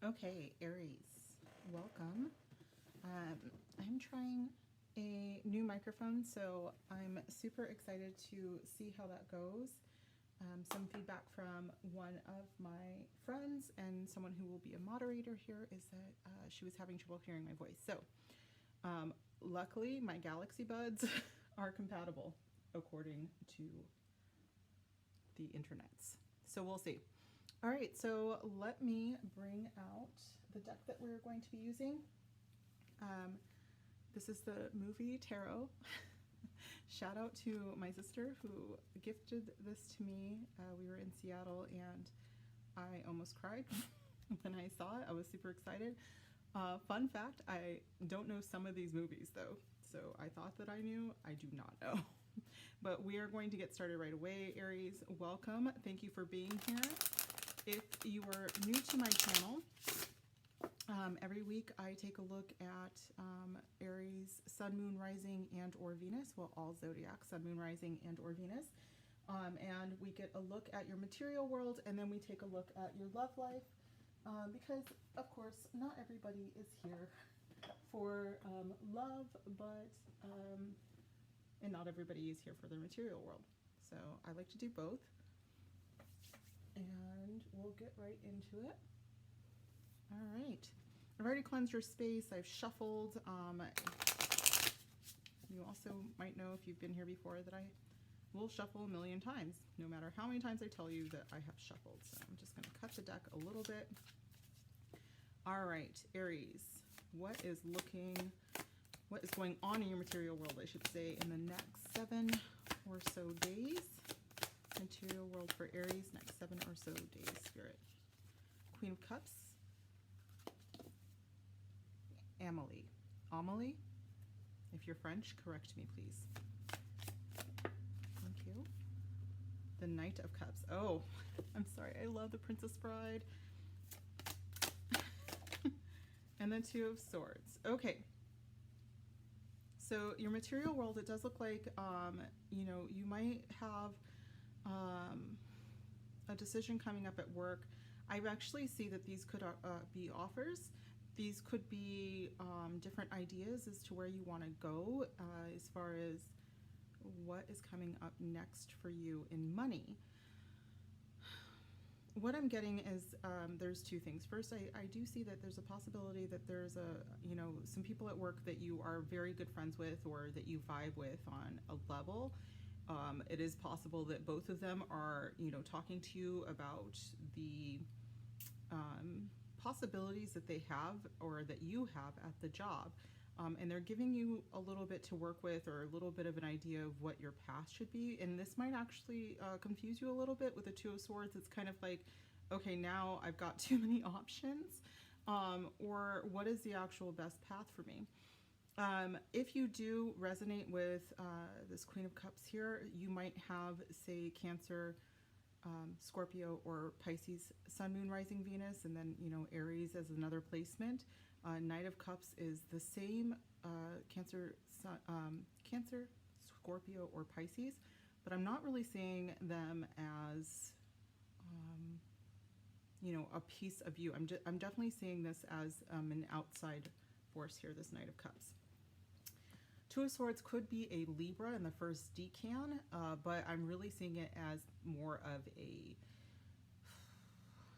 Okay, Aries, welcome. I'm trying a new microphone, so I'm super excited to see how that goes. Some feedback from one of my friends and someone who will be a moderator here is that she was having trouble hearing my voice. So, luckily, my Galaxy Buds are compatible according to the internets. So we'll see. All right, so let me bring out the deck that we're going to be using. This is the movie Tarot. Shout out to my sister who gifted this to me. We were in Seattle and I almost cried when I saw it. I was super excited. Fun fact, I don't know some of these movies though, so I thought that I knew. I do not know. But we are going to get started right away. Aries, welcome. Thank you for being here. If you are new to my channel, every week I take a look at Aries, Sun, Moon, Rising, and or Venus. Well, all zodiac, Sun, Moon, Rising, and or Venus. And we get a look at your material world, and then we take a look at your love life. Because, of course, not everybody is here for love, but, and not everybody is here for their material world. So I like to do both. And we'll get right into it. All right. I've already cleansed your space. I've shuffled. You also might know if you've been here before that I will shuffle a million times, no matter how many times I tell you that I have shuffled. So I'm just going to cut the deck a little bit. All right, Aries, what is going on in your material world, I should say, in the next 7 or so days? Material world for Aries, next 7 or so days, Spirit. Queen of Cups. Amelie. If you're French, correct me, please. Thank you. The Knight of Cups. Oh, I'm sorry. I love the Princess Bride. And then Two of Swords. Okay. So your material world, it does look like, you know, you might have a decision coming up at work. I actually see that these could be offers. These could be different ideas as to where you want to go as far as what is coming up next for you in money. What I'm getting is there's 2 things. First, I do see that there's a possibility that there's some people at work that you are very good friends with or that you vibe with on a level. It is possible that both of them are, talking to you about the possibilities that they have or that you have at the job. And they're giving you a little bit to work with or a little bit of an idea of what your path should be. And this might actually confuse you a little bit with the Two of Swords. It's kind of like, okay, now I've got too many options. Or what is the actual best path for me? If you do resonate with this Queen of Cups here, you might have, say, Cancer, Scorpio, or Pisces, Sun, Moon, Rising, Venus, and then, Aries as another placement. Knight of Cups is the same, Cancer, Scorpio, or Pisces, but I'm not really seeing them as, a piece of you. I'm definitely seeing this as an outside force here, this Knight of Cups. Two of Swords could be a Libra in the first decan, but I'm really seeing it as more of a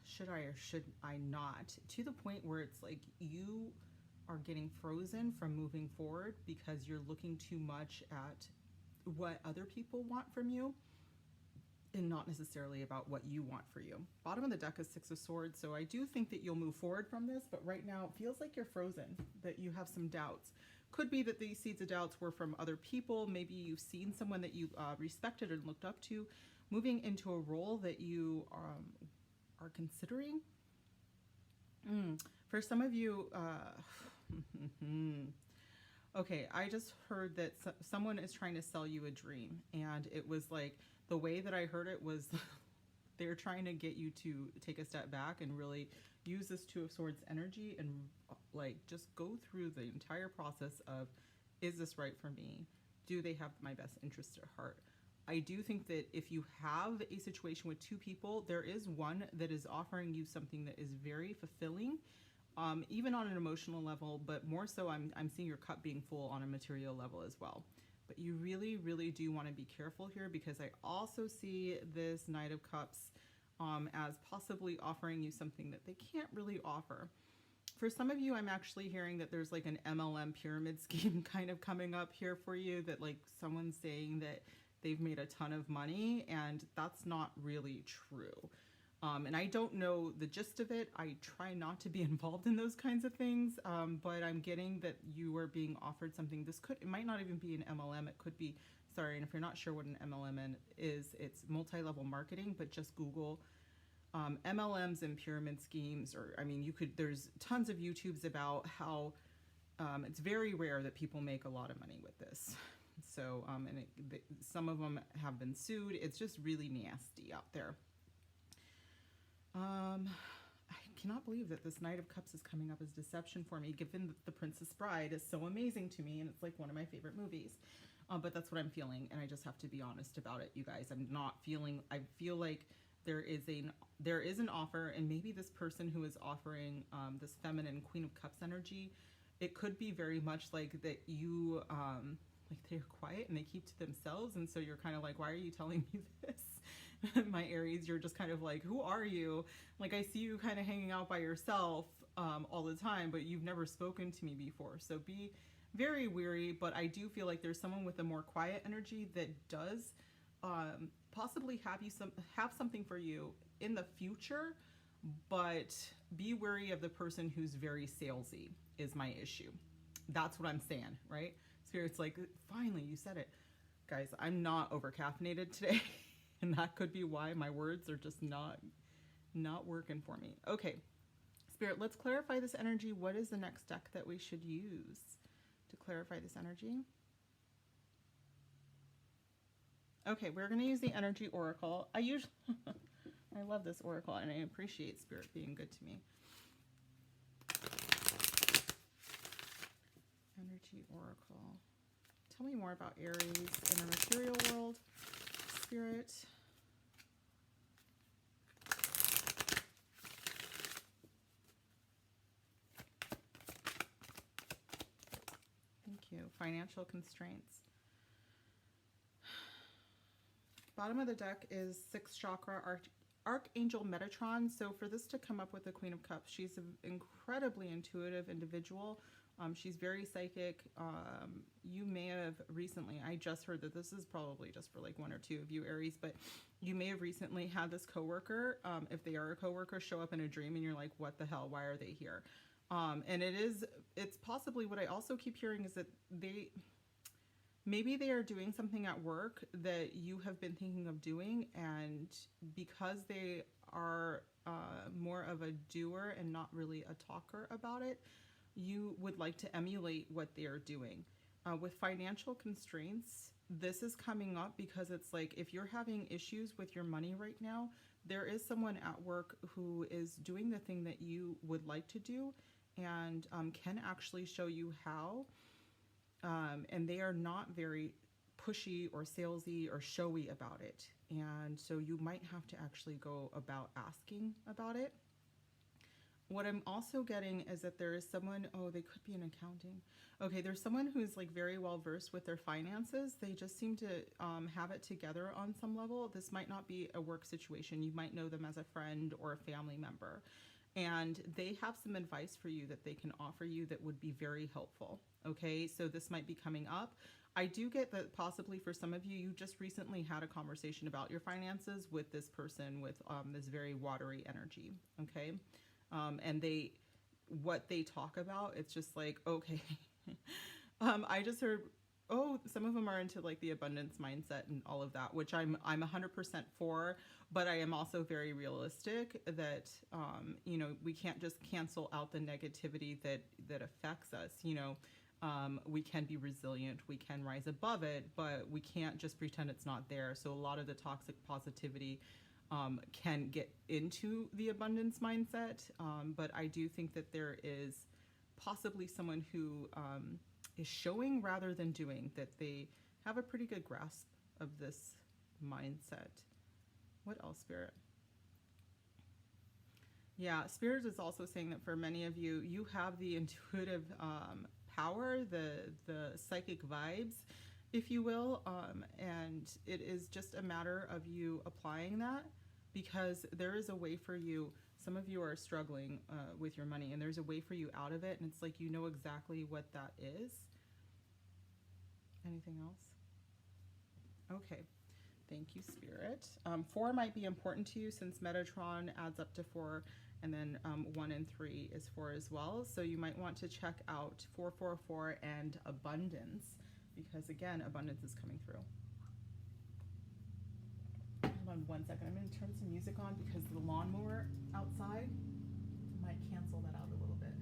should I or should I not, to the point where it's like you are getting frozen from moving forward because you're looking too much at what other people want from you and not necessarily about what you want for you. Bottom of the deck is Six of Swords, so I do think that you'll move forward from this, but right now it feels like you're frozen, that you have some doubts. Could be that these seeds of doubts were from other people. Maybe you've seen someone that you respected and looked up to moving into a role that you are considering. For some of you, okay, I just heard that someone is trying to sell you a dream, and it was like, the way that I heard it was they're trying to get you to take a step back and really use this Two of Swords energy and like just go through the entire process of, is this right for me? Do they have my best interest at heart? I do think that if you have a situation with two people, there is one that is offering you something that is very fulfilling, even on an emotional level, but more so I'm seeing your cup being full on a material level as well. But you really, really do want to be careful here, because I also see this Knight of Cups as possibly offering you something that they can't really offer. For some of you, I'm actually hearing that there's like an MLM pyramid scheme kind of coming up here for you, that like someone's saying that they've made a ton of money, and that's not really true. And I don't know the gist of it. I try not to be involved in those kinds of things, but I'm getting that you are being offered something. It might not even be an MLM. It could be, sorry, and if you're not sure what an MLM is, it's multi-level marketing, but just Google MLMs and pyramid schemes, or I mean, there's tons of YouTubes about how it's very rare that people make a lot of money with this. So, some of them have been sued. It's just really nasty out there. I cannot believe that this Knight of Cups is coming up as deception for me, given that The Princess Bride is so amazing to me, and it's like one of my favorite movies. But that's what I'm feeling, and I just have to be honest about it, you guys. I feel like there is an offer, and maybe this person who is offering this feminine Queen of Cups energy, it could be very much like that you, like they're quiet and they keep to themselves, and so you're kind of like, why are you telling me this? My Aries, you're just kind of like, who are you? Like, I see you kind of hanging out by yourself all the time, but you've never spoken to me before. So be very weary, but I do feel like there's someone with a more quiet energy that does possibly have something for you in the future, but be wary of the person who's very salesy is my issue. That's what I'm saying, right? Spirit's like, finally, you said it. Guys, I'm not over caffeinated today. And that could be why my words are just not working for me. Okay, Spirit, let's clarify this energy. What is the next deck that we should use to clarify this energy? Okay, we're going to use the Energy Oracle. I love this Oracle, and I appreciate Spirit being good to me. Energy Oracle. Tell me more about Aries in the material world. Spirit. Thank you. Financial constraints. Bottom of the deck is 6th chakra, Archangel Metatron. So for this to come up with the Queen of Cups, she's an incredibly intuitive individual. She's very psychic. You may have recently, I just heard that this is probably just for like one or two of you Aries, but you may have recently had this coworker, if they are a coworker, show up in a dream and you're like, what the hell, why are they here? And it's possibly, what I also keep hearing is that maybe they are doing something at work that you have been thinking of doing, and because they are more of a doer and not really a talker about it, you would like to emulate what they are doing. With financial constraints, this is coming up because it's like, if you're having issues with your money right now, there is someone at work who is doing the thing that you would like to do, and can actually show you how. And they are not very pushy or salesy or showy about it. And so you might have to actually go about asking about it. What I'm also getting is that there is someone, they could be in accounting. Okay, there's someone who's like very well versed with their finances. They just seem to have it together on some level. This might not be a work situation. You might know them as a friend or a family member. And they have some advice for you that they can offer you that would be very helpful. Okay, so this might be coming up. I do get that possibly for some of you, you just recently had a conversation about your finances with this person with this very watery energy. Okay. And what they talk about, it's just like, okay, I just heard, some of them are into like the abundance mindset and all of that, which I'm 100% for, but I am also very realistic that, we can't just cancel out the negativity that affects us. We can be resilient, we can rise above it, but we can't just pretend it's not there. So a lot of the toxic positivity can get into the abundance mindset, but I do think that there is possibly someone who is showing rather than doing, that they have a pretty good grasp of this mindset. What else, Spirit? Yeah, Spirit is also saying that for many of you, you have the intuitive power, the psychic vibes, if you will, and it is just a matter of you applying that, because there is a way for you. Some of you are struggling with your money, and there's a way for you out of it, and it's like you know exactly what that is. Anything else? Okay. Thank you, Spirit. 4 might be important to you since Metatron adds up to 4, and then 1 and 3 is 4 as well. So you might want to check out 444 and abundance, because again, abundance is coming through. Hold on one second. I'm going to turn some music on because the lawnmower outside might cancel that out a little bit.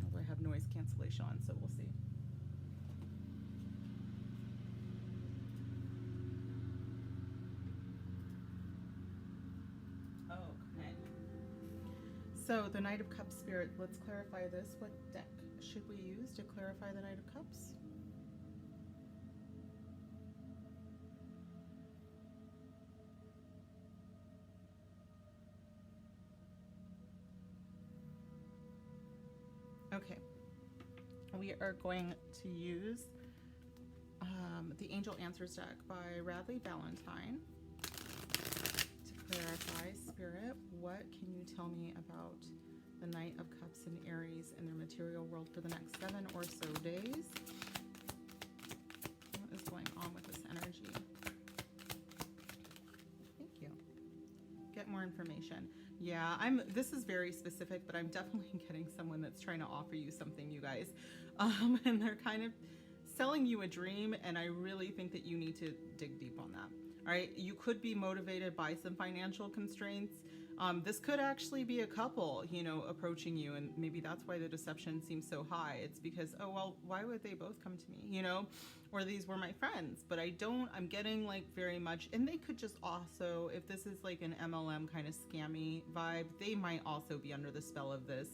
Although I have noise cancellation on, so we'll see. Okay. So the Knight of Cups, Spirit, let's clarify this. What deck should we use to clarify the Knight of Cups? Okay, we are going to use the Angel Answers deck by Radley Valentine to clarify, Spirit. What can you tell me about the Knight of Cups and Aries in their material world for the next 7 or so days? What is going on with this energy? Thank you. Get more information. Yeah, this is very specific, but I'm definitely getting someone that's trying to offer you something, you guys. And they're kind of selling you a dream, and I really think that you need to dig deep on that. All right, you could be motivated by some financial constraints. This could actually be a couple, you know, approaching you, and maybe that's why the deception seems so high. It's because, oh, well, why would they both come to me, you know? Or these were my friends, but I'm getting like very much, and they could just also, if this is like an MLM kind of scammy vibe, they might also be under the spell of this.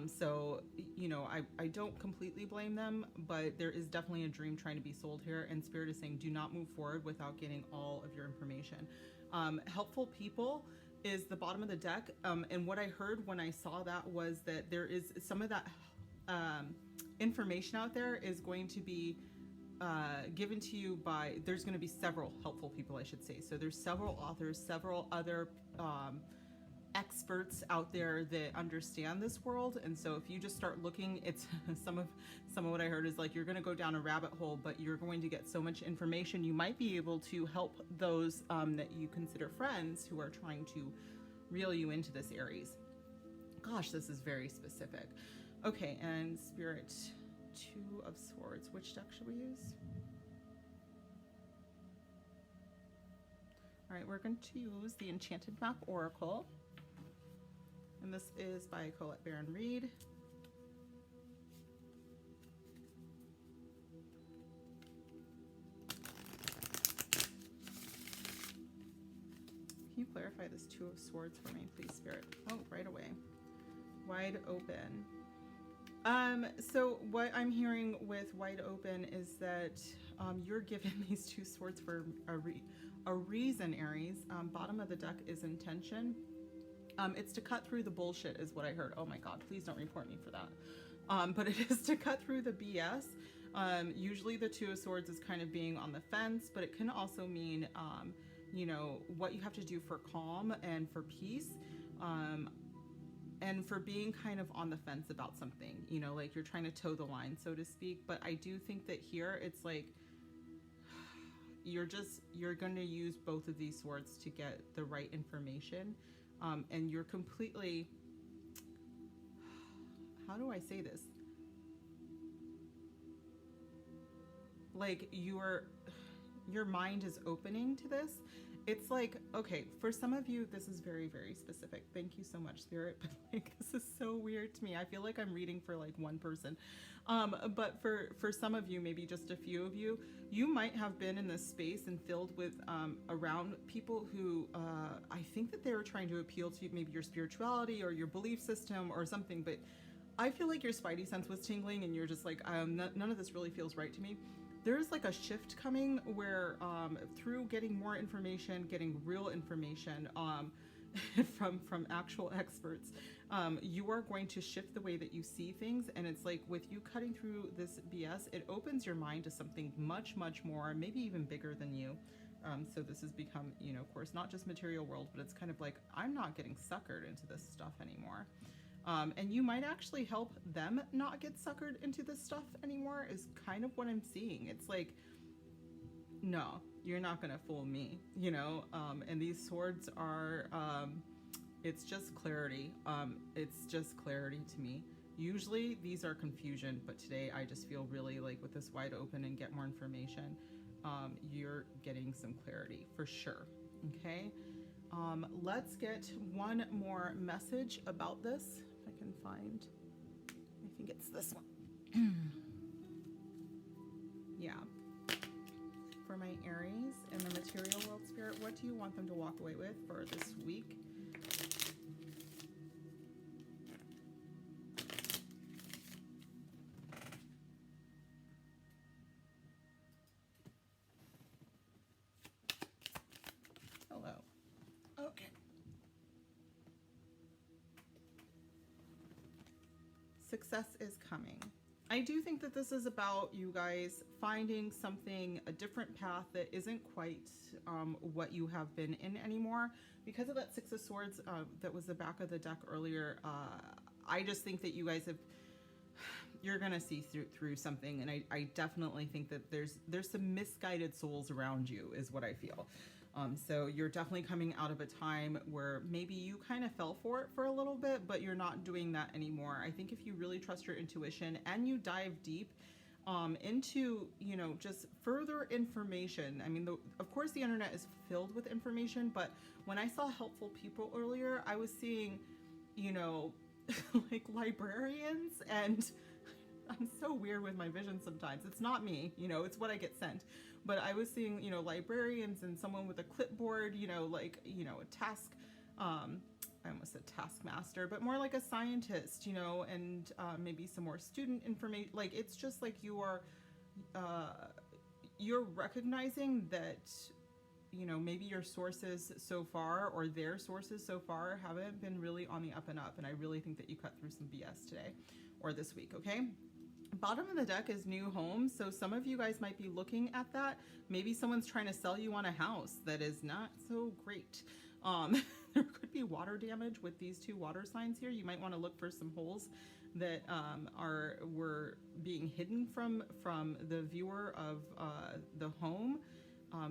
So, you know, I don't completely blame them, but there is definitely a dream trying to be sold here, and Spirit is saying do not move forward without getting all of your information. Helpful people is the bottom of the deck, and what I heard when I saw that was that there is some of that information out there is going to be given to you by, there's going to be several helpful people, I should say. So there's several authors, several other experts out there that understand this world, and so if you just start looking, it's some of what I heard is like you're going to go down a rabbit hole, but you're going to get so much information you might be able to help those that you consider friends who are trying to reel you into this, Aries. Gosh, this is very specific. Okay, and Spirit, 2 of Swords. Which deck should we use? All right, we're going to use the Enchanted Map Oracle. And this is by Colette Baron Reed. Can you clarify this 2 of Swords for me, please, Spirit? Oh, right away. Wide open. So what I'm hearing with wide open is that you're given these 2 swords for a reason, Aries. Bottom of the deck is intention. It's to cut through the bullshit is what I heard. Oh my God, please don't report me for that. But it is to cut through the BS. Usually the 2 of Swords is kind of being on the fence, but it can also mean, you know, what you have to do for calm and for peace. And for being kind of on the fence about something, you know, like you're trying to toe the line, so to speak. But I do think that here it's like you're going to use both of these swords to get the right information. And you're completely, how do I say this? Like your mind is opening to this. It's like, okay, for some of you, this is very, very specific. Thank you so much, Spirit. But like, this is so weird to me. I feel like I'm reading for like one person. But for some of you, maybe just a few of you, you might have been in this space and filled with, around people who, I think that they were trying to appeal to maybe your spirituality or your belief system or something. But I feel like your spidey sense was tingling and you're just like, none of this really feels right to me. there's like a shift coming where through getting more information, getting real information from actual experts, you are going to shift the way that you see things. And it's like with you cutting through this BS, it opens your mind to something much, much more, maybe even bigger than you. So this has become, you know, of course, not just material world, but it's kind of like, I'm not getting suckered into this stuff anymore. And you might actually help them not get suckered into this stuff anymore is kind of what I'm seeing. It's like, no, you're not going to fool me, you know? And these swords are, it's just clarity. It's just clarity to me. Usually these are confusion, but today I just feel really like with this wide open and get more information, you're getting some clarity for sure. Okay. Let's get one more message about this. If I can find, I think it's this one. Yeah. For my Aries in the material world, Spirit, what do you want them to walk away with for this week? Hello. Okay. Success is coming. I do think that this is about you guys finding something, a different path that isn't quite what you have been in anymore. Because of that Six of Swords that was the back of the deck earlier, I just think that you guys have, you're gonna see through something, and I definitely think that there's some misguided souls around you is what I feel. So you're definitely coming out of a time where maybe you kind of fell for it for a little bit, but you're not doing that anymore. I think if you really trust your intuition and you dive deep into, you know, just further information. I mean, of course the internet is filled with information, but when I saw helpful people earlier, I was seeing, you know, like librarians, and I'm so weird with my vision sometimes. It's not me, you know, it's what I get sent. But I was seeing, you know, librarians and someone with a clipboard, you know, like, you know, a task, I almost said taskmaster, but more like a scientist, you know, and maybe some more student information. Like, it's just like you're recognizing that, you know, maybe your sources so far or their sources so far haven't been really on the up and up. And I really think that you cut through some BS today or this week, okay? Bottom of the deck is new homes. So some of you guys might be looking at that. Maybe someone's trying to sell you on a house that is not so great. There could be water damage with these two water signs here. You might want to look for some holes that were being hidden from the viewer of the home.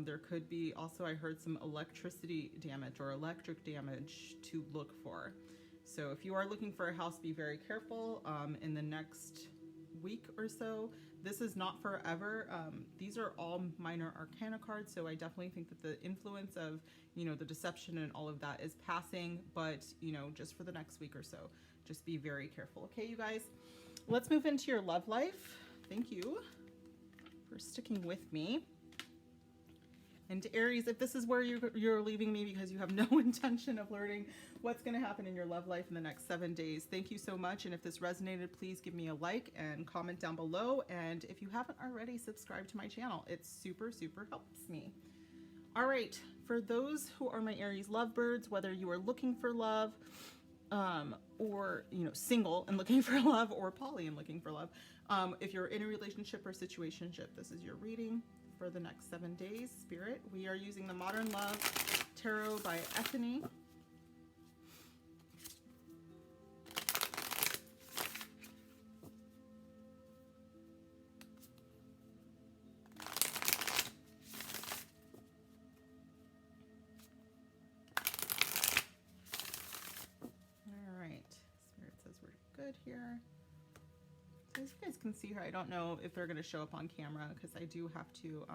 There could be also, I heard, some electricity damage or electric damage to look for. So if you are looking for a house, be very careful in the next week or so. This is not forever. These are all minor arcana cards, so I definitely think that the influence of, you know, the deception and all of that is passing, but, you know, just for the next week or so, just be very careful. Okay, you guys, let's move into your love life. Thank you for sticking with me. And Aries, if this is where you're leaving me because you have no intention of learning what's going to happen in your love life in the next 7 days, thank you so much. And if this resonated, please give me a like and comment down below. And if you haven't already, subscribe to my channel. It super, super helps me. All right. For those who are my Aries lovebirds, whether you are looking for love or, you know, single and looking for love, or poly and looking for love, if you're in a relationship or situationship, this is your reading for the next 7 days. Spirit, we are using the Modern Love Tarot by Ethany. All right, Spirit says we're good here. As you guys can see here, I don't know if they're going to show up on camera because I do have to,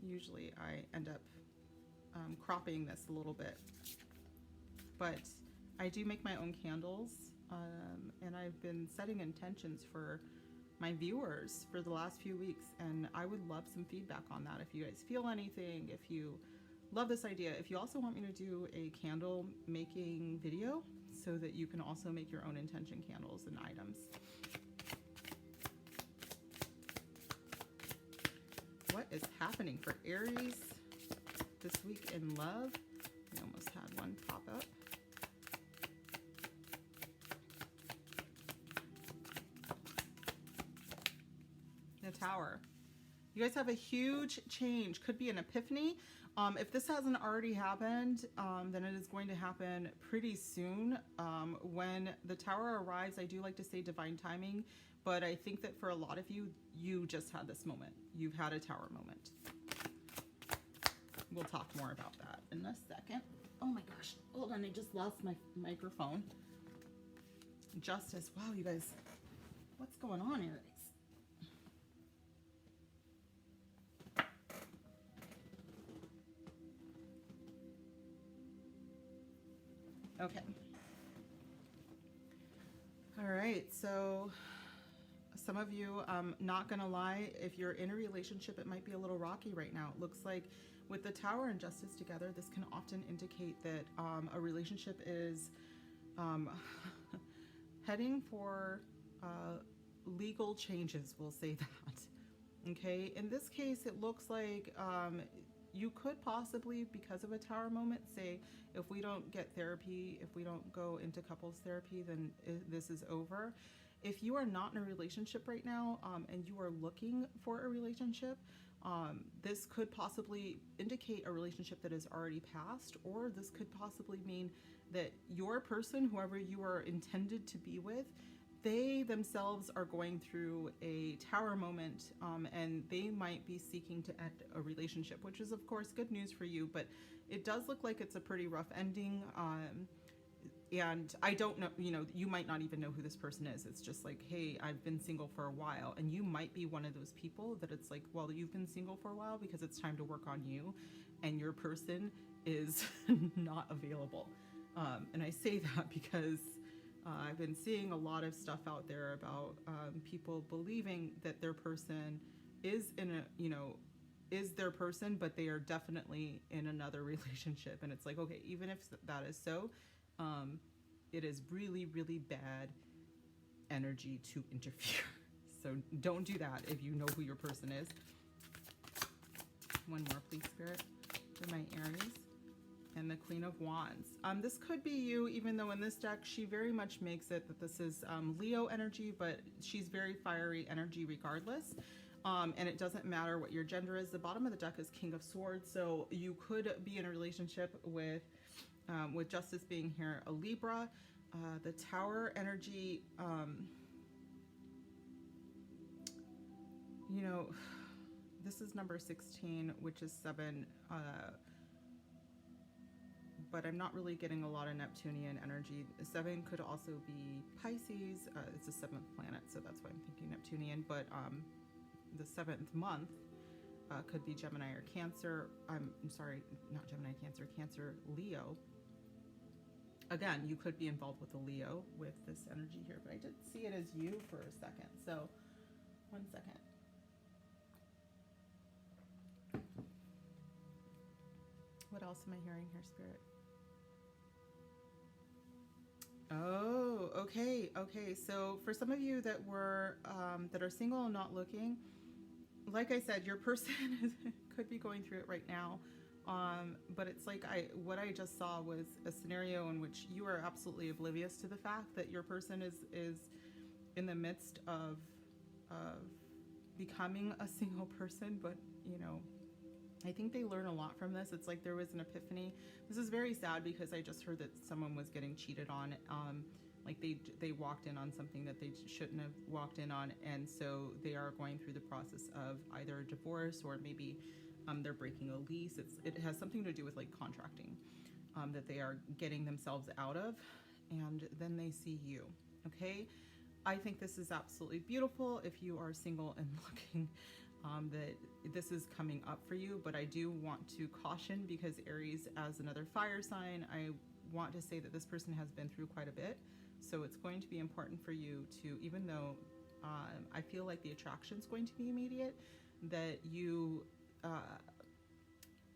usually I end up cropping this a little bit, but I do make my own candles, and I've been setting intentions for my viewers for the last few weeks, and I would love some feedback on that. If you guys feel anything, if you love this idea, if you also want me to do a candle making video so that you can also make your own intention candles and items. what is happening for Aries this week in love? We almost had one pop up. The Tower. You guys have a huge change. Could be an epiphany. If this hasn't already happened, then it is going to happen pretty soon. When the Tower arrives, I do like to say divine timing, but I think that for a lot of you, you just had this moment. You've had a Tower moment. We'll talk more about that in a second. Oh my gosh, hold on, I just lost my microphone. Justice, wow, you guys, what's going on, Aries? Okay. All right, so some of you, not gonna lie, if you're in a relationship, it might be a little rocky right now. It looks like with the Tower and Justice together, this can often indicate that a relationship is heading for legal changes, we'll say that. Okay, in this case, it looks like you could possibly, because of a Tower moment, say, if we don't get therapy, if we don't go into couples therapy, then this is over. If you are not in a relationship right now and you are looking for a relationship, this could possibly indicate a relationship that is already passed, or this could possibly mean that your person, whoever you are intended to be with, they themselves are going through a Tower moment, and they might be seeking to end a relationship, which is of course good news for you, but it does look like it's a pretty rough ending. And I don't know, you know, you might not even know who this person is. It's just like, hey, I've been single for a while, and you might be one of those people that it's like, well, you've been single for a while because it's time to work on you, and your person is not available. And I say that because I've been seeing a lot of stuff out there about people believing that their person is in a, you know, is their person, but they are definitely in another relationship. And it's like, okay, even if that is so, it is really, really bad energy to interfere. So don't do that if you know who your person is. One more, please, Spirit, for my Aries. And the Queen of Wands. This could be you, even though in this deck, she very much makes it that this is Leo energy, but she's very fiery energy regardless. And it doesn't matter what your gender is. The bottom of the deck is King of Swords. So you could be in a relationship with Justice being here, a Libra. The Tower energy, you know, this is number 16, which is 7, but I'm not really getting a lot of Neptunian energy. 7 could also be Pisces. It's the 7th planet, so that's why I'm thinking Neptunian. But the 7th month could be Gemini or Cancer. I'm sorry, not Gemini, Cancer, Cancer, Leo. Again, you could be involved with a Leo with this energy here, but I did see it as you for a second. So, one second. What else am I hearing here, Spirit? Oh, okay, okay. So for some of you that were that are single and not looking, like I said, your person could be going through it right now. But it's like what I just saw was a scenario in which you are absolutely oblivious to the fact that your person is in the midst of becoming a single person. But you know, I think they learn a lot from this. It's like there was an epiphany. This is very sad because I just heard that someone was getting cheated on. Like they walked in on something that they shouldn't have walked in on, and so they are going through the process of either a divorce or maybe they're breaking a lease. It has something to do with like contracting that they are getting themselves out of, and then they see you. Okay, I think this is absolutely beautiful if you are single and looking. That this is coming up for you, but I do want to caution because Aries, as another fire sign, I want to say that this person has been through quite a bit. So it's going to be important for you to, even though I feel like the attraction is going to be immediate, that you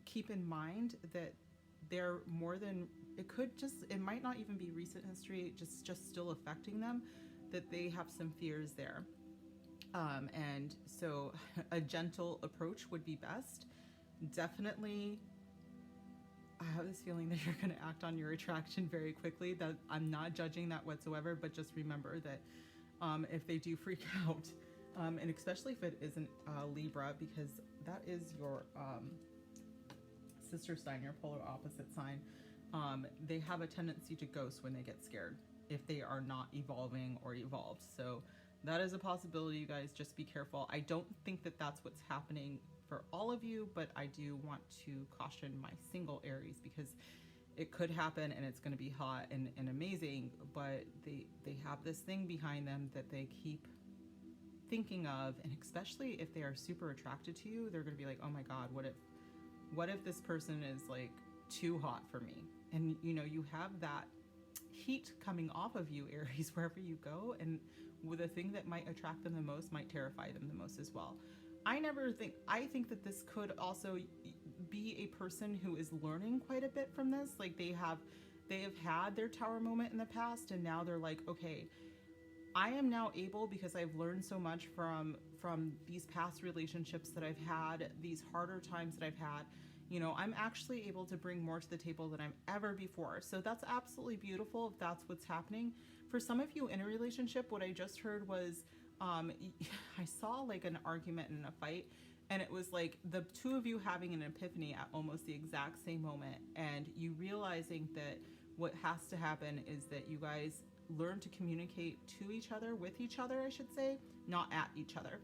keep in mind that they're more than, it might not even be recent history, just still affecting them, that they have some fears there. And so a gentle approach would be best. Definitely, I have this feeling that you're going to act on your attraction very quickly. That I'm not judging that whatsoever, but just remember that if they do freak out, and especially if it isn't Libra, because that is your sister sign, your polar opposite sign, they have a tendency to ghost when they get scared if they are not evolving or evolved. So that is a possibility, you guys. Just be careful. I don't think that that's what's happening for all of you, but I do want to caution my single Aries, because it could happen and it's going to be hot and amazing, but they have this thing behind them that they keep thinking of, and especially if they are super attracted to you, they're going to be like, oh my god, what if this person is like too hot for me? And you know, you have that heat coming off of you, Aries, wherever you go, and with the thing that might attract them the most might terrify them the most as well. I think that this could also be a person who is learning quite a bit from this. Like they have had their tower moment in the past, and now they're like, okay, I am now able, because I've learned so much from these past relationships that I've had, these harder times that I've had, you know, I'm actually able to bring more to the table than I'm ever before. So that's absolutely beautiful if that's what's happening. For some of you in a relationship, what I just heard was, I saw like an argument and a fight, and it was like the two of you having an epiphany at almost the exact same moment, and you realizing that what has to happen is that you guys learn to communicate to each other, with each other, I should say, not at each other.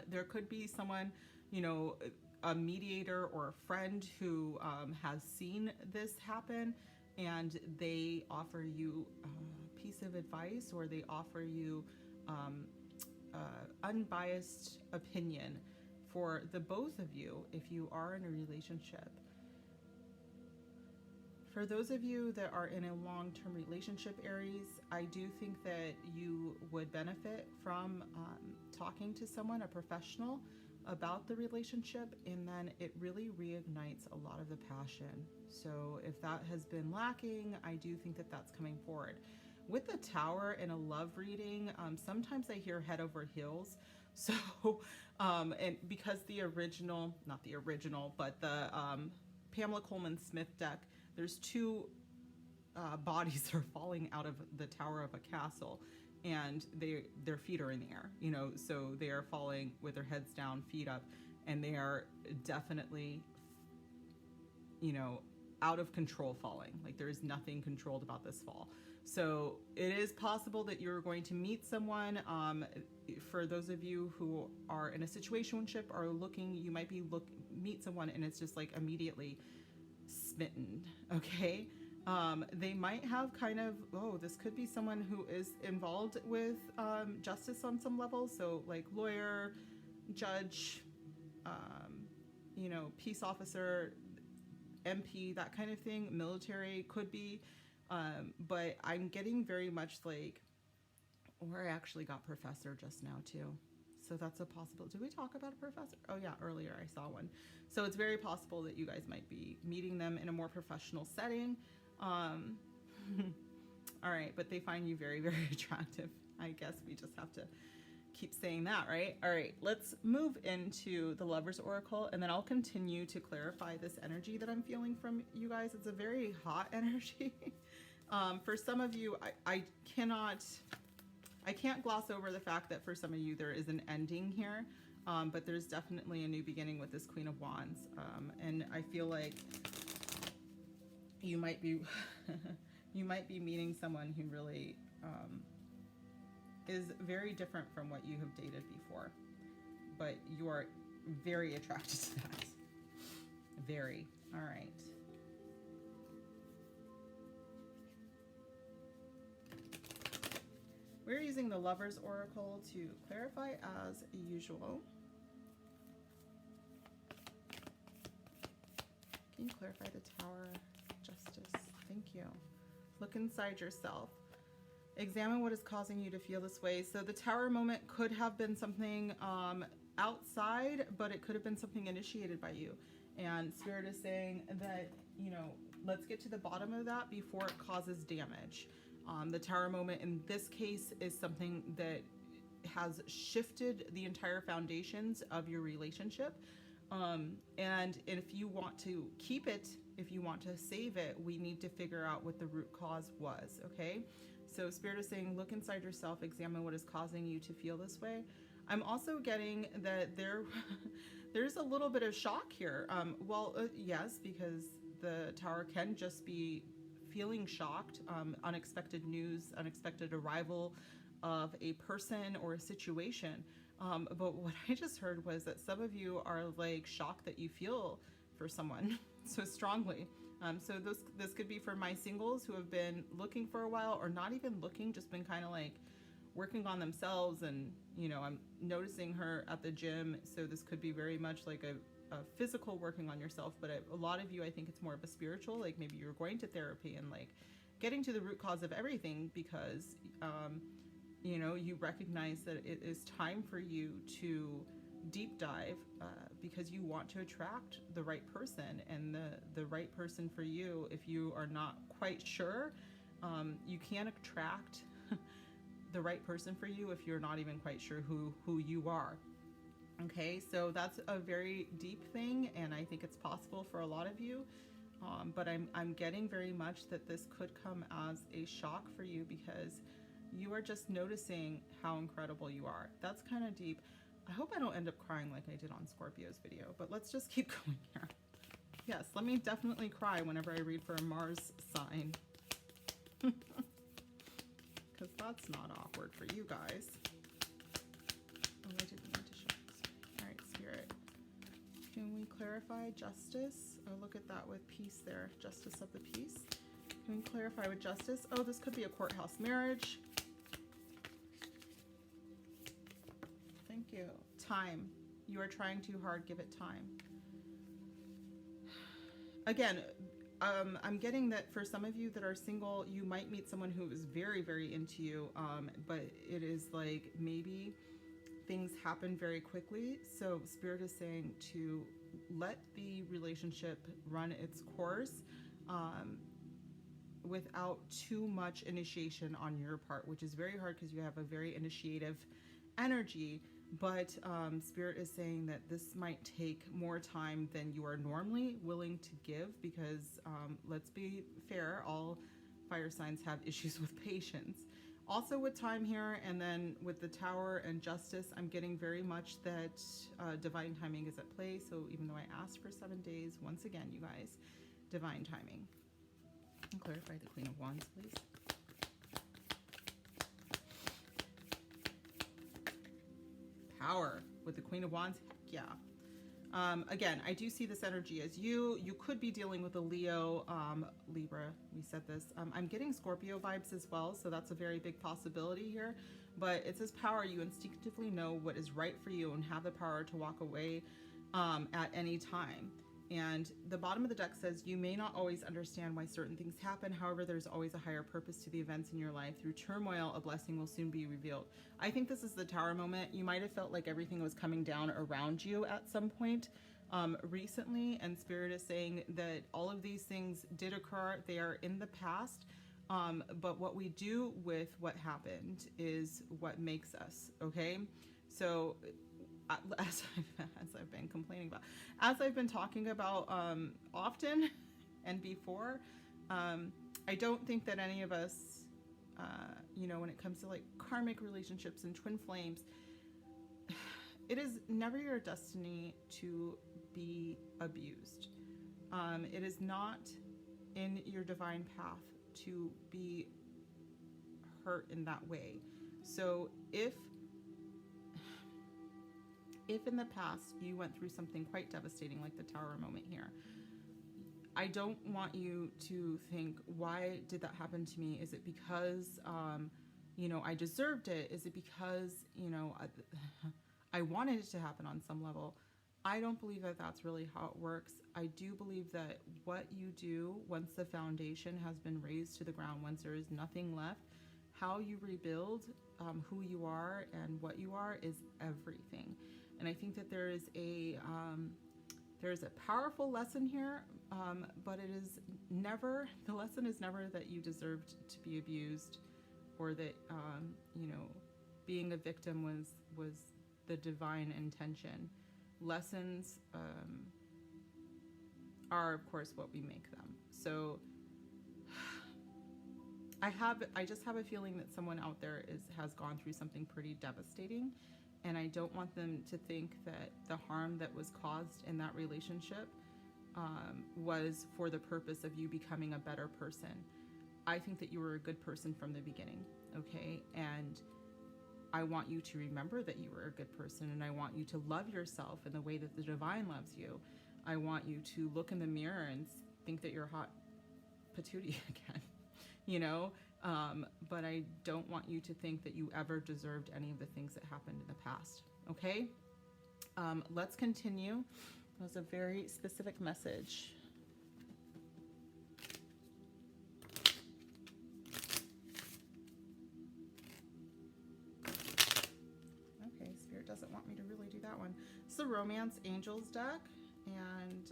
There could be someone, you know, a mediator or a friend who has seen this happen, and they offer you a piece of advice, or they offer you unbiased opinion for the both of you if you are in a relationship. For those of you that are in a long-term relationship, Aries, I do think that you would benefit from talking to someone, a professional, about the relationship, and then it really reignites a lot of the passion. So if that has been lacking, I do think that that's coming forward. With the Tower in a love reading, sometimes I hear head over heels. So, and because the original, not the original, but the Pamela Coleman Smith deck, there's two bodies that are falling out of the tower of a castle, and their feet are in the air, you know, so they are falling with their heads down, feet up, and they are definitely, you know, out of control falling. Like there is nothing controlled about this fall. So it is possible that you're going to meet someone. For those of you who are in a situationship or looking, you might be meet someone and it's just like immediately smitten. Okay. They might have kind of, this could be someone who is involved with justice on some level. So like lawyer, judge, you know, peace officer, MP, that kind of thing. Military could be. But I'm getting very much like, or I actually got professor just now too. So that's a possibility. Did we talk about a professor? Oh yeah, earlier I saw one. So it's very possible that you guys might be meeting them in a more professional setting. All right, but they find you very, very attractive. I guess we just have to keep saying that, right? All right, let's move into the Lover's Oracle, and then I'll continue to clarify this energy that I'm feeling from you guys. It's a very hot energy. For some of you, I can't gloss over the fact that for some of you there is an ending here, but there's definitely a new beginning with this Queen of Wands, and I feel like you might be you might be meeting someone who really is very different from what you have dated before, but you are very attracted to that. Very. All right. We're using the Lover's Oracle to clarify as usual. Can you clarify the Tower? Justice. Thank you. Look inside yourself. Examine what is causing you to feel this way. So the Tower moment could have been something outside, but it could have been something initiated by you. And Spirit is saying that, you know, let's get to the bottom of that before it causes damage. The Tower moment in this case is something that has shifted the entire foundations of your relationship. And if you want to keep it, if you want to save it, we need to figure out what the root cause was, okay? So Spirit is saying, look inside yourself, examine what is causing you to feel this way. I'm also getting that there's a little bit of shock here. Yes, because the Tower can just be feeling shocked, unexpected news, unexpected arrival of a person or a situation. But what I just heard was that some of you are like shocked that you feel for someone so strongly. So this could be for my singles who have been looking for a while, or not even looking, just been kind of like working on themselves. And, you know, I'm noticing her at the gym. So this could be very much like a physical working on yourself. But a lot of you, I think it's more of a spiritual, like maybe you're going to therapy and like getting to the root cause of everything, because, you know, you recognize that it is time for you to deep dive, because you want to attract the right person, and the right person for you, if you are not quite sure, you can't attract the right person for you if you're not even quite sure who you are. Okay, so that's a very deep thing, and I think it's possible for a lot of you. But I'm getting very much that this could come as a shock for you, because you are just noticing how incredible you are. That's kind of deep. I hope I don't end up crying like I did on Scorpio's video, but let's just keep going here. Yes, let me definitely cry whenever I read for a Mars sign. Because that's not awkward for you guys. Oh, I didn't mean to show this. All right, Spirit. Can we clarify justice? Oh, look at that with peace there. Justice of the peace. Can we clarify with justice? Oh, this could be a courthouse marriage. Thank you. Time. You are trying too hard. Give it time. Again, I'm getting that for some of you that are single, you might meet someone who is very, very into you, but it is like maybe things happen very quickly. So Spirit is saying to let the relationship run its course, without too much initiation on your part, which is very hard because you have a very initiative energy. But Spirit is saying that this might take more time than you are normally willing to give, because let's be fair, all fire signs have issues with patience. Also with time here, and then with the Tower and justice, I'm getting very much that divine timing is at play. So even though I asked for 7 days, once again, you guys, divine timing. And clarify the Queen of Wands, please. Power with the Queen of Wands. Heck yeah. Again, I do see this energy as you could be dealing with a Leo, Libra. We said this. I'm getting Scorpio vibes as well, so that's a very big possibility here. But it says power. You instinctively know what is right for you and have the power to walk away at any time. And the bottom of the deck says you may not always understand why certain things happen. However, there's always a higher purpose to the events in your life. Through turmoil, a blessing will soon be revealed. I think this is the Tower moment. You might have felt like everything was coming down around you at some point recently. And Spirit is saying that all of these things did occur. They are in the past. But what we do with what happened is what makes us, okay? So as I've been complaining about, as I've been talking about often and before, I don't think that any of us, you know, when it comes to like karmic relationships and twin flames, it is never your destiny to be abused. It is not in your divine path to be hurt in that way. So if in the past you went through something quite devastating like the Tower moment here, I don't want you to think, why did that happen to me? Is it because, you know, I deserved it? Is it because, you know, I wanted it to happen on some level? I don't believe that that's really how it works. I do believe that what you do once the foundation has been raised to the ground, once there is nothing left, how you rebuild who you are and what you are is everything. And I think that there is a powerful lesson here, but it is never, the lesson is never that you deserved to be abused, or that, you know, being a victim was the divine intention. Lessons are, of course, what we make them. So I just have a feeling that someone out there has gone through something pretty devastating, and I don't want them to think that the harm that was caused in that relationship was for the purpose of you becoming a better person. I think that you were a good person from the beginning, okay? And I want you to remember that you were a good person, and I want you to love yourself in the way that the divine loves you. I want you to look in the mirror and think that you're hot patootie again, you know? But I don't want you to think that you ever deserved any of the things that happened in the past, okay? Let's continue. That was a very specific message. Okay, Spirit doesn't want me to really do that one. It's the Romance Angels deck, and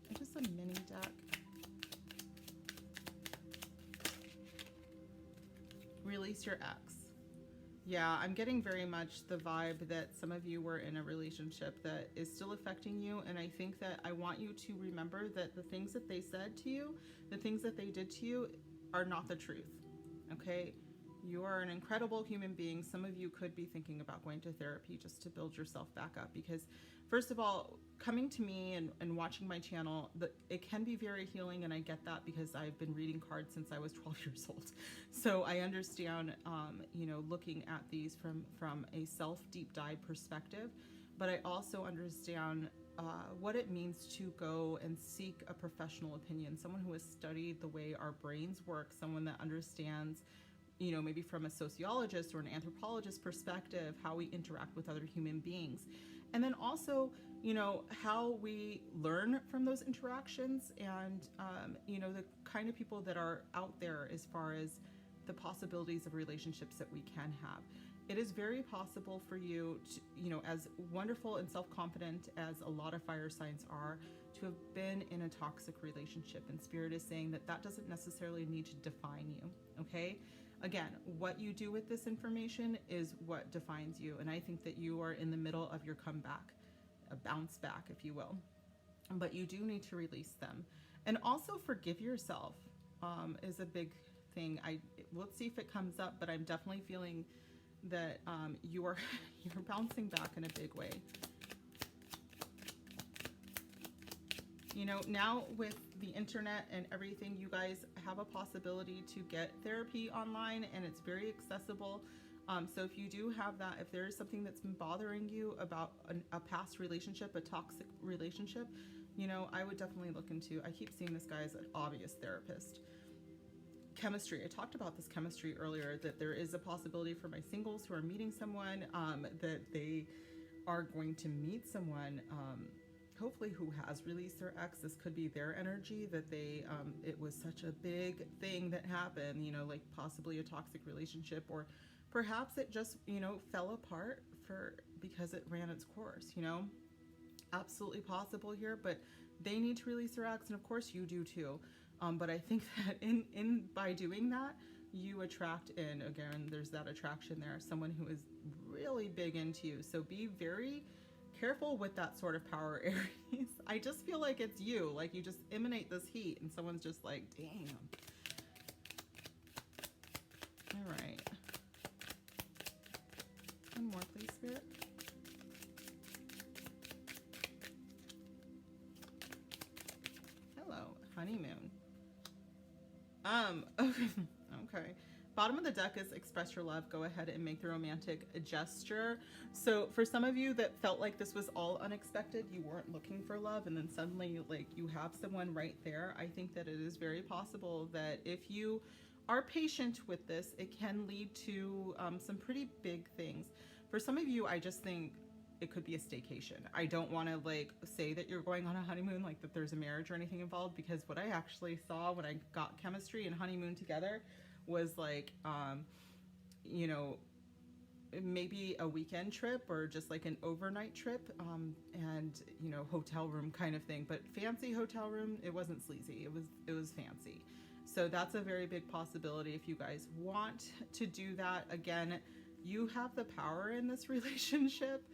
it's just a mini deck. Release your ex. Yeah, I'm getting very much the vibe that some of you were in a relationship that is still affecting you, and I think that I want you to remember that the things that they said to you, the things that they did to you, are not the truth, okay? You are an incredible human being. Some of you could be thinking about going to therapy just to build yourself back up, because first of all, coming to me and watching my channel, it can be very healing, and I get that because I've been reading cards since I was 12 years old. So I understand, you know, looking at these from a self deep dive perspective, but I also understand what it means to go and seek a professional opinion, someone who has studied the way our brains work, someone that understands, you know, maybe from a sociologist or an anthropologist perspective, how we interact with other human beings. And then also, you know, how we learn from those interactions, and, you know, the kind of people that are out there as far as the possibilities of relationships that we can have. It is very possible for you to, you know, as wonderful and self-confident as a lot of fire signs are, to have been in a toxic relationship. And Spirit is saying that that doesn't necessarily need to define you, okay? Again, what you do with this information is what defines you. And I think that you are in the middle of your comeback, a bounce back, if you will. But you do need to release them. And also forgive yourself is a big thing. Let's see if it comes up, but I'm definitely feeling that you're bouncing back in a big way. You know, now with the internet and everything, you guys have a possibility to get therapy online, and it's very accessible. So if you do have that, if there is something that's been bothering you about a past relationship, a toxic relationship, you know, I would definitely look into, I keep seeing this guy as an obvious therapist. Chemistry. I talked about this chemistry earlier, that there is a possibility for my singles who are meeting someone, that they are going to meet someone, hopefully who has released their ex. This could be their energy, that they, it was such a big thing that happened, you know, like possibly a toxic relationship, or perhaps it just, you know, fell apart because it ran its course, you know. Absolutely possible here, but they need to release their ex, and of course you do too. But I think that by doing that, you attract in, again, there's that attraction there, someone who is really big into you. So be very careful with that sort of power, Aries. I just feel like it's you, like you just emanate this heat, and someone's just like, damn. All right. One more, please, Spirit. Hello, honeymoon. Okay. Bottom of the deck is express your love. Go ahead and make the romantic gesture. So for some of you that felt like this was all unexpected, you weren't looking for love, and then suddenly like you have someone right there, I think that it is very possible that if you are patient with this, it can lead to some pretty big things. For some of you, I just think it could be a staycation. I don't want to like say that you're going on a honeymoon, like that there's a marriage or anything involved, because what I actually saw when I got chemistry and honeymoon together was like, you know, maybe a weekend trip or just like an overnight trip, and, you know, hotel room kind of thing, but fancy hotel room. It wasn't sleazy. It was fancy. So that's a very big possibility if you guys want to do that. Again, you have the power in this relationship.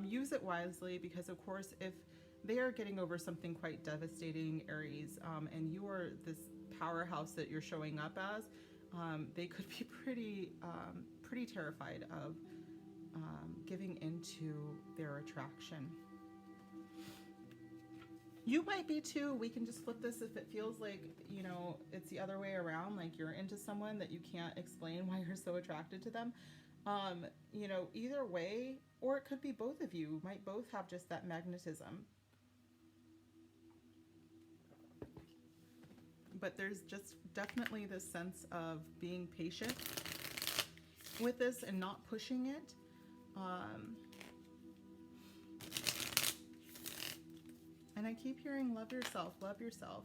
Use it wisely, because of course, if they are getting over something quite devastating, Aries, and you are this powerhouse that you're showing up as, they could be pretty terrified of giving into their attraction. You might be too. We can just flip this if it feels like, you know, it's the other way around, like you're into someone that you can't explain why you're so attracted to them. You know, either way, or it could be both of you might both have just that magnetism. But there's just definitely this sense of being patient with this and not pushing it. And I keep hearing love yourself, love yourself.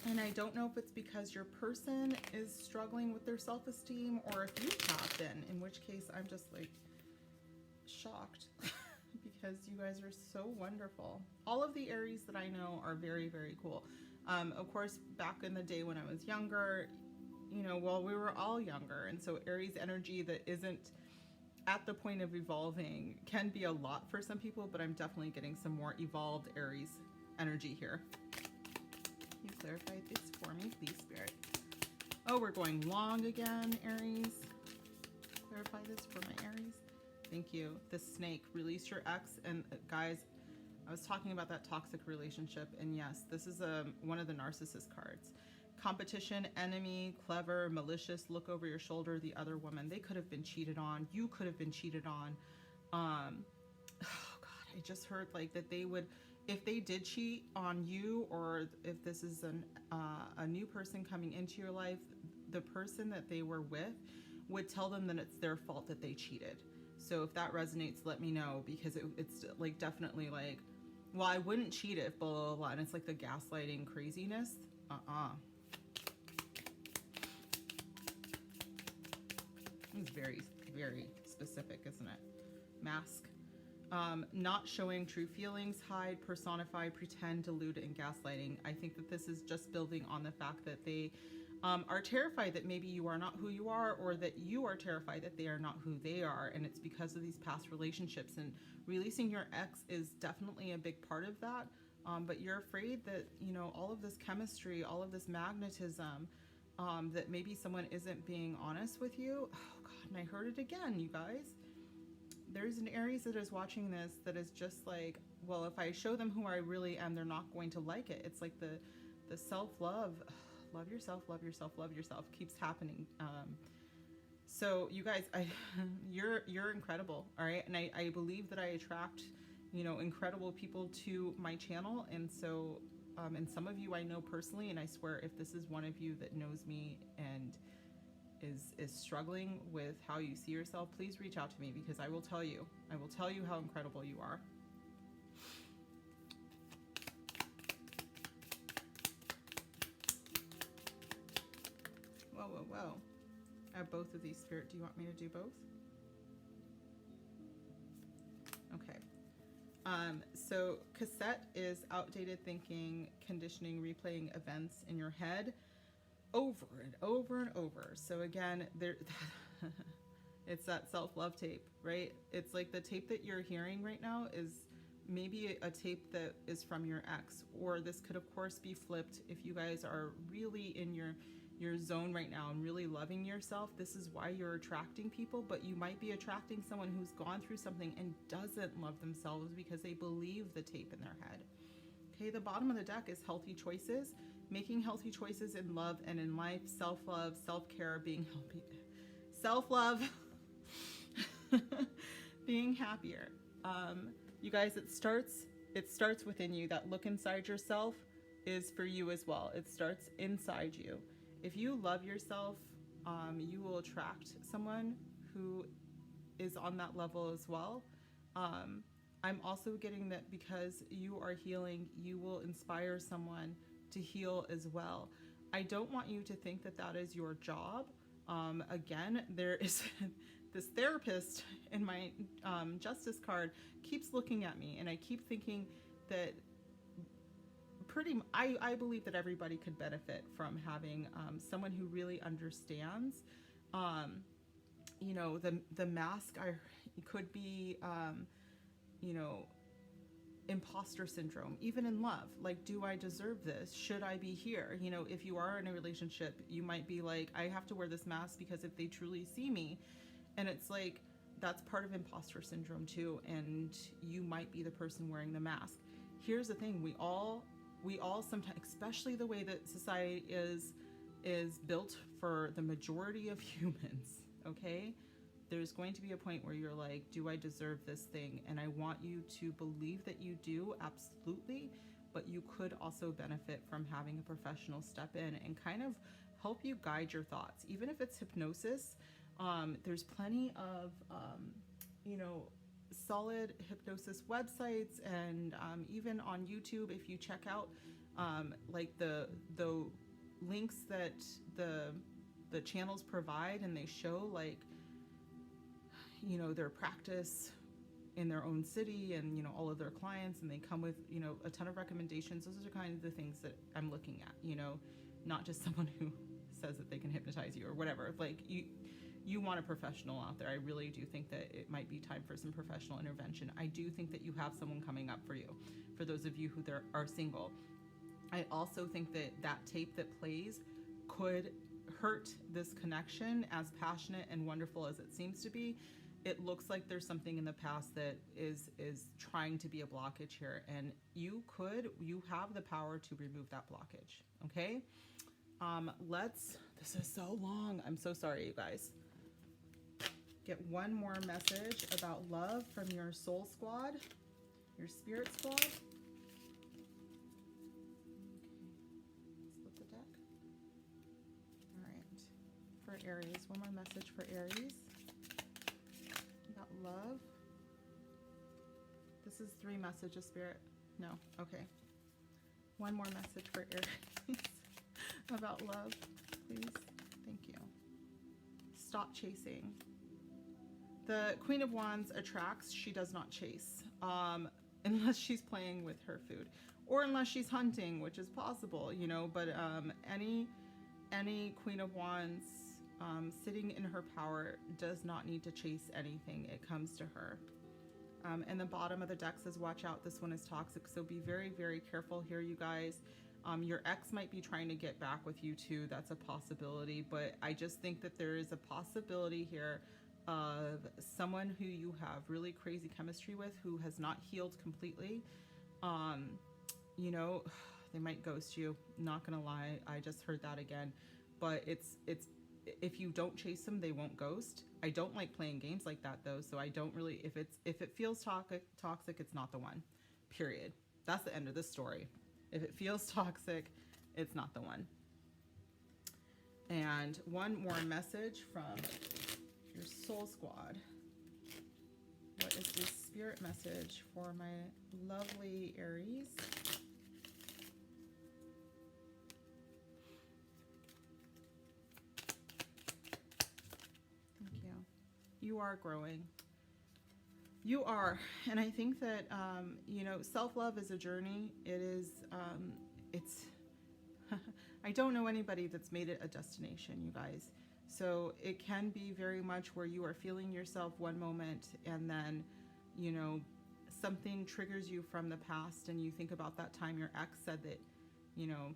And I don't know if it's because your person is struggling with their self-esteem, or if you have been, in which case I'm just like shocked because you guys are so wonderful. All of the Aries that I know are very, very cool. Of course, back in the day when I was younger, you know, well, we were all younger. And so Aries energy that isn't at the point of evolving can be a lot for some people, but I'm definitely getting some more evolved Aries energy here. Can you clarify this for me, please, Spirit? Oh, we're going long again, Aries. Clarify this for my Aries. Thank you. The snake, release your ex. And guys, I was talking about that toxic relationship, and yes, this is one of the narcissist cards. Competition, enemy, clever, malicious, look over your shoulder, the other woman. They could have been cheated on. You could have been cheated on. Oh God, I just heard like that they would, if they did cheat on you, or if this is a new person coming into your life, the person that they were with would tell them that it's their fault that they cheated. So if that resonates, let me know, because it's like definitely like, well, I wouldn't cheat if blah, blah, blah. And it's like the gaslighting craziness. It's very, very specific, isn't it? Mask. Not showing true feelings, hide, personify, pretend, delude, and gaslighting. I think that this is just building on the fact that they are terrified that maybe you are not who you are, or that you are terrified that they are not who they are. And it's because of these past relationships, and releasing your ex is definitely a big part of that. But you're afraid that, you know, all of this chemistry, all of this magnetism, that maybe someone isn't being honest with you. Oh God, and I heard it again, you guys. There's an Aries that is watching this that is just like, well, if I show them who I really am, they're not going to like it. It's like the self-love, love yourself, love yourself, love yourself keeps happening. So you guys, you're incredible, all right? And I believe that I attract, you know, incredible people to my channel. And so, and some of you I know personally, and I swear if this is one of you that knows me and is struggling with how you see yourself, please reach out to me, because I will tell you how incredible you are. Whoa, whoa, whoa. I have both of these, Spirit. Do you want me to do both? Okay. So cassette is outdated thinking, conditioning, replaying events in your head over and over and over. So again, there it's that self-love tape, right? It's like the tape that you're hearing right now is maybe a tape that is from your ex, or this could of course be flipped if you guys are really in your zone right now and really loving yourself. This is why you're attracting people, but you might be attracting someone who's gone through something and doesn't love themselves because they believe the tape in their head. Okay, the bottom of the deck is healthy choices, making healthy choices in love and in life, self-love, self-care, being healthy, self-love, being happier. You guys, it starts within you. That look inside yourself is for you as well. It starts inside you. If you love yourself, you will attract someone who is on that level as well. I'm also getting that because you are healing, you will inspire someone to heal as well. I don't want you to think that that is your job. Again, there is this therapist in my Justice card keeps looking at me, and I keep thinking that I believe that everybody could benefit from having someone who really understands. You know, the mask could be, you know, imposter syndrome, even in love. Like, do I deserve this? Should I be here? You know, if you are in a relationship, you might be like, I have to wear this mask because if they truly see me, and it's like, that's part of imposter syndrome too, and you might be the person wearing the mask. Here's the thing, we all sometimes, especially the way that society is built for the majority of humans, okay? There's going to be a point where you're like, do I deserve this thing? And I want you to believe that you do, absolutely, but you could also benefit from having a professional step in and kind of help you guide your thoughts. Even if it's hypnosis, there's plenty of, you know, solid hypnosis websites, and even on YouTube, if you check out like the links that the channels provide, and they show, like, you know, their practice in their own city and, you know, all of their clients, and they come with, you know, a ton of recommendations. Those are kind of the things that I'm looking at, you know, not just someone who says that they can hypnotize you or whatever. Like, you want a professional out there. I really do think that it might be time for some professional intervention. I do think that you have someone coming up for you, for those of you who are single. I also think that that tape that plays could hurt this connection, as passionate and wonderful as it seems to be. It looks like there's something in the past that is trying to be a blockage here, and you have the power to remove that blockage. Okay. This is so long. I'm so sorry, you guys. Get one more message about love from your soul squad, your spirit squad. Okay. Split the deck. All right. For Aries, one more message for Aries. About love. This is 3 messages, Spirit. No. Okay. One more message for Aries about love, please. Thank you. Stop chasing. The Queen of Wands attracts, she does not chase, unless she's playing with her food, or unless she's hunting, which is possible, you know, but any Queen of Wands sitting in her power does not need to chase anything. It comes to her. And the bottom of the deck says, watch out, this one is toxic. So be very, very careful here, you guys. Your ex might be trying to get back with you too. That's a possibility, but I just think that there is a possibility here of someone who you have really crazy chemistry with, who has not healed completely. You know, they might ghost you. Not gonna lie, I just heard that again. But it's if you don't chase them, they won't ghost. I don't like playing games like that though, so I don't really, if it feels toxic, it's not the one. Period. That's the end of this story. If it feels toxic, it's not the one. And one more message from your soul squad. What is the spirit message for my lovely Aries? Thank you. You are growing. You are. And I think that, you know, self-love is a journey. It is, it's, I don't know anybody that's made it a destination, you guys. So it can be very much where you are feeling yourself one moment, and then, you know, something triggers you from the past, and you think about that time your ex said that, you know,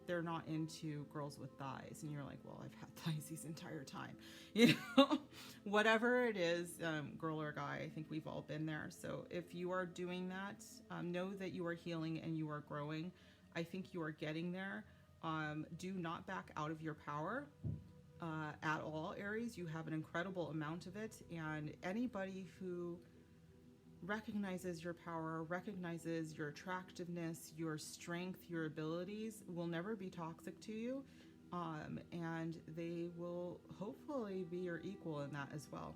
they're not into girls with thighs, and you're like, well, I've had thighs this entire time, you know. Whatever it is, girl or guy, I think we've all been there. So if you are doing that, know that you are healing and you are growing. I think you are getting there. Do not back out of your power at all, Aries. You have an incredible amount of it, and anybody who recognizes your power, recognizes your attractiveness, your strength, your abilities, will never be toxic to you, and they will hopefully be your equal in that as well.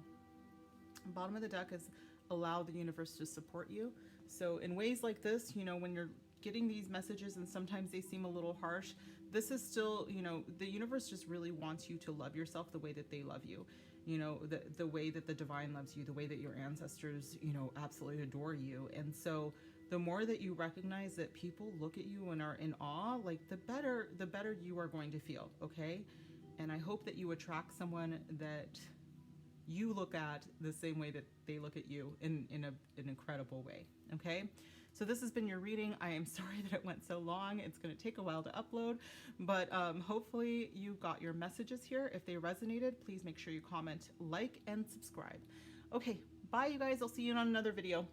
Bottom of the deck is allow the universe to support you. So in ways like this, you know, when you're getting these messages and sometimes they seem a little harsh, this is still, you know, the universe just really wants you to love yourself the way that they love you. You know, the way that the divine loves you, the way that your ancestors, you know, absolutely adore you. And so the more that you recognize that people look at you and are in awe, like the better you are going to feel, okay? And I hope that you attract someone that you look at the same way that they look at you in an incredible way, okay? So this has been your reading. I am sorry that it went so long. It's going to take a while to upload, but hopefully you got your messages here. If they resonated, please make sure you comment, like, and subscribe. Okay, bye you guys. I'll see you on another video.